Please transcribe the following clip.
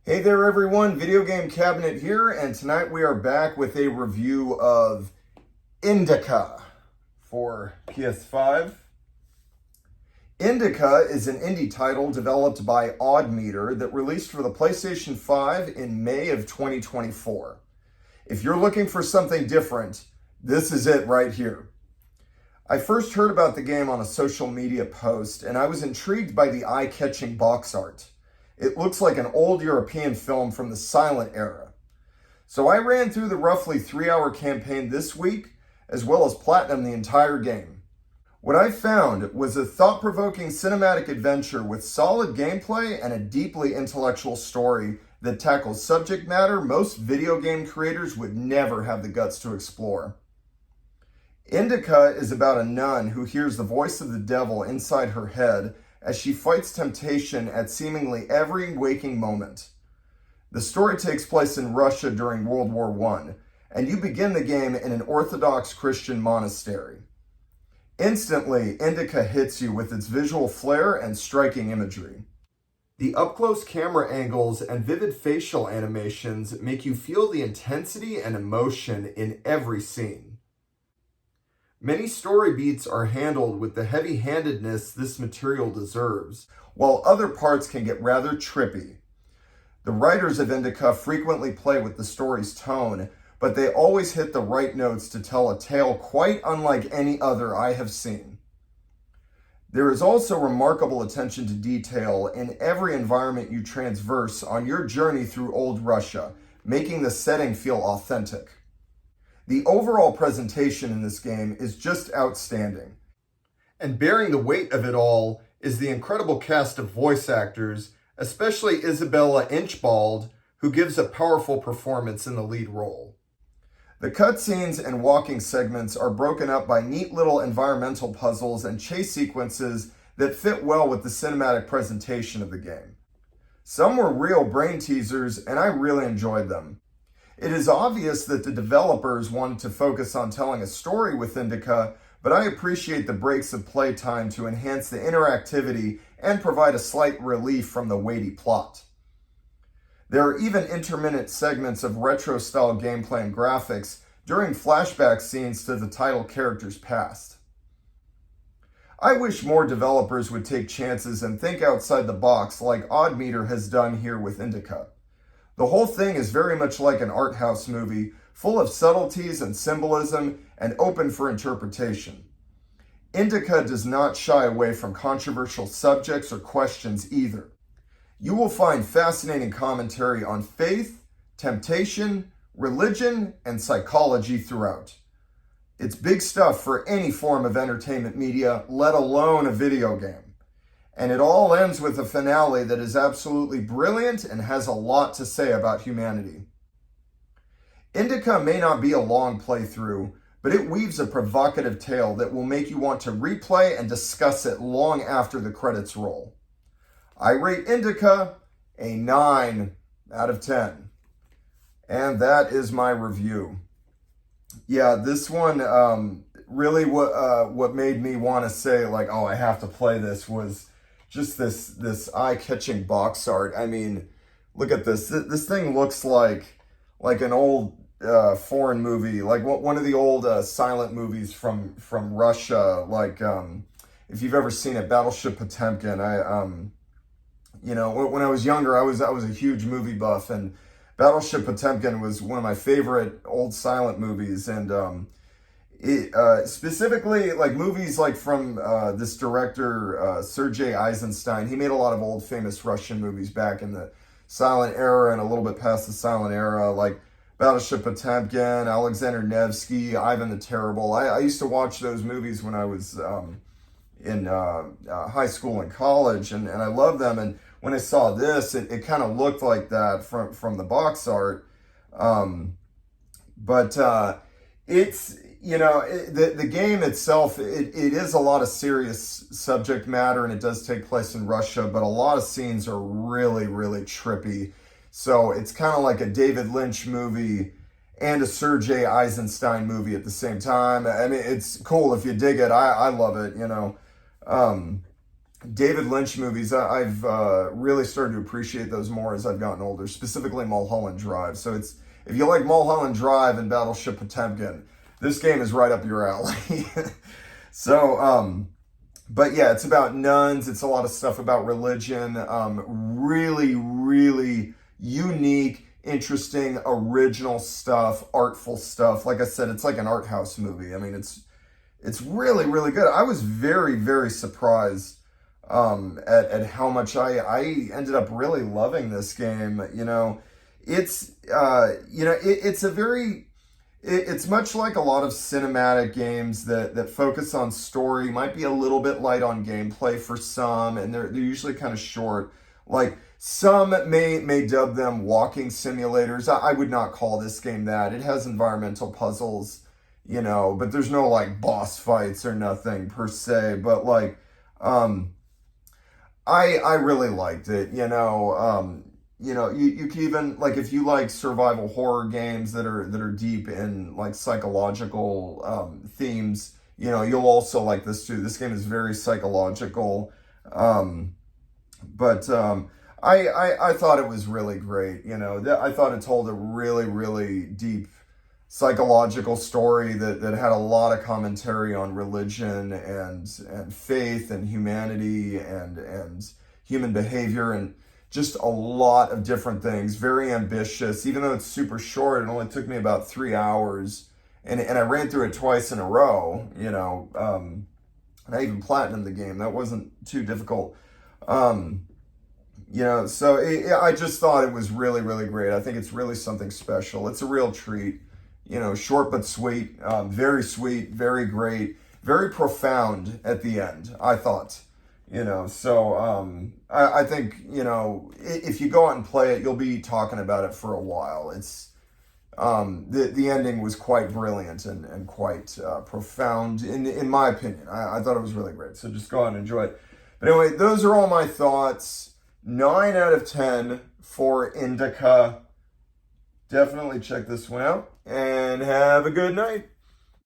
Hey there everyone, Video Game Cabinet here, and tonight we are back with a review of Indika for PS5. Indika is an indie title developed by Oddmeter that released for the PlayStation 5 in May of 2024. If you're looking for something different, this is it right here. I first heard about the game on a social media post, and I was intrigued by the eye-catching box art. It looks like an old European film from the silent era. So I ran through the roughly 3-hour campaign this week, as well as platinum the entire game. What I found was a thought-provoking cinematic adventure with solid gameplay and a deeply intellectual story that tackles subject matter most video game creators would never have the guts to explore. Indika is about a nun who hears the voice of the devil inside her head as she fights temptation at seemingly every waking moment. The story takes place in Russia during World War I, and you begin the game in an Orthodox Christian monastery. Instantly, Indika hits you with its visual flair and striking imagery. The up-close camera angles and vivid facial animations make you feel the intensity and emotion in every scene. Many story beats are handled with the heavy-handedness this material deserves, while other parts can get rather trippy. The writers of Indika frequently play with the story's tone, but they always hit the right notes to tell a tale quite unlike any other I have seen. There is also remarkable attention to detail in every environment you traverse on your journey through old Russia, making the setting feel authentic. The overall presentation in this game is just outstanding. And bearing the weight of it all is the incredible cast of voice actors, especially Isabella Inchbald, who gives a powerful performance in the lead role. The cutscenes and walking segments are broken up by neat little environmental puzzles and chase sequences that fit well with the cinematic presentation of the game. Some were real brain teasers, and I really enjoyed them. It is obvious that the developers wanted to focus on telling a story with Indika, but I appreciate the breaks of playtime to enhance the interactivity and provide a slight relief from the weighty plot. There are even intermittent segments of retro-style gameplay and graphics during flashback scenes to the title character's past. I wish more developers would take chances and think outside the box like Oddmeter has done here with Indika. The whole thing is very much like an art house movie, full of subtleties and symbolism and open for interpretation. Indika does not shy away from controversial subjects or questions either. You will find fascinating commentary on faith, temptation, religion, and psychology throughout. It's big stuff for any form of entertainment media, let alone a video game. And it all ends with a finale that is absolutely brilliant and has a lot to say about humanity. Indika may not be a long playthrough, but it weaves a provocative tale that will make you want to replay and discuss it long after the credits roll. I rate Indika a 9 out of 10. And that is my review. Yeah, this one, really what made me want to say, like, oh, I have to play this was just this eye-catching box art. I mean, look at this. This thing looks like an old foreign movie, like one of the old silent movies from Russia. Like if you've ever seen it, Battleship Potemkin. When I was younger, I was a huge movie buff, and Battleship Potemkin was one of my favorite old silent movies, and specifically like movies like from this director Sergei Eisenstein. He made a lot of old famous Russian movies back in the silent era and a little bit past the silent era, like Battleship Potemkin, Alexander Nevsky, Ivan the Terrible. I used to watch those movies when I was in high school and college, and I love them. And when I saw this, it kind of looked like that from the box art. But it's, the game itself, it is a lot of serious subject matter, and it does take place in Russia, but a lot of scenes are really, really trippy. So it's kind of like a David Lynch movie and a Sergei Eisenstein movie at the same time. I mean, it's cool if you dig it. I love it, David Lynch movies, I've really started to appreciate those more as I've gotten older, specifically Mulholland Drive. So if you like Mulholland Drive and Battleship Potemkin, this game is right up your alley. So, but yeah, it's about nuns. It's a lot of stuff about religion. Really, really unique, interesting, original stuff, artful stuff. Like I said, it's like an art house movie. I mean, it's really, really good. I was very, very surprised at how much I ended up really loving this game. It's much like a lot of cinematic games that focus on story, might be a little bit light on gameplay for some, and they're usually kind of short. Like some may dub them walking simulators. I would not call this game that. It has environmental puzzles, but there's no like boss fights or nothing per se. But like, I really liked it. You can even like if you like survival horror games that are deep in like psychological themes. You'll also like this too. This game is very psychological, but I thought it was really great. I thought it told a really, really deep psychological story that had a lot of commentary on religion and faith and humanity and human behavior and just a lot of different things. Very ambitious. Even though it's super short, it only took me about 3 hours, and I ran through it twice in a row. And I even platinumed the game. That wasn't too difficult. I just thought it was really, really great. I think it's really something special. It's a real treat. Short but sweet, very great, very profound at the end, I thought. I think, if you go out and play it, you'll be talking about it for a while. It's, the ending was quite brilliant and quite profound in my opinion. I thought it was really great. So just go out and enjoy it. But anyway, those are all my thoughts. 9 out of 10 for Indika. Definitely check this one out and have a good night.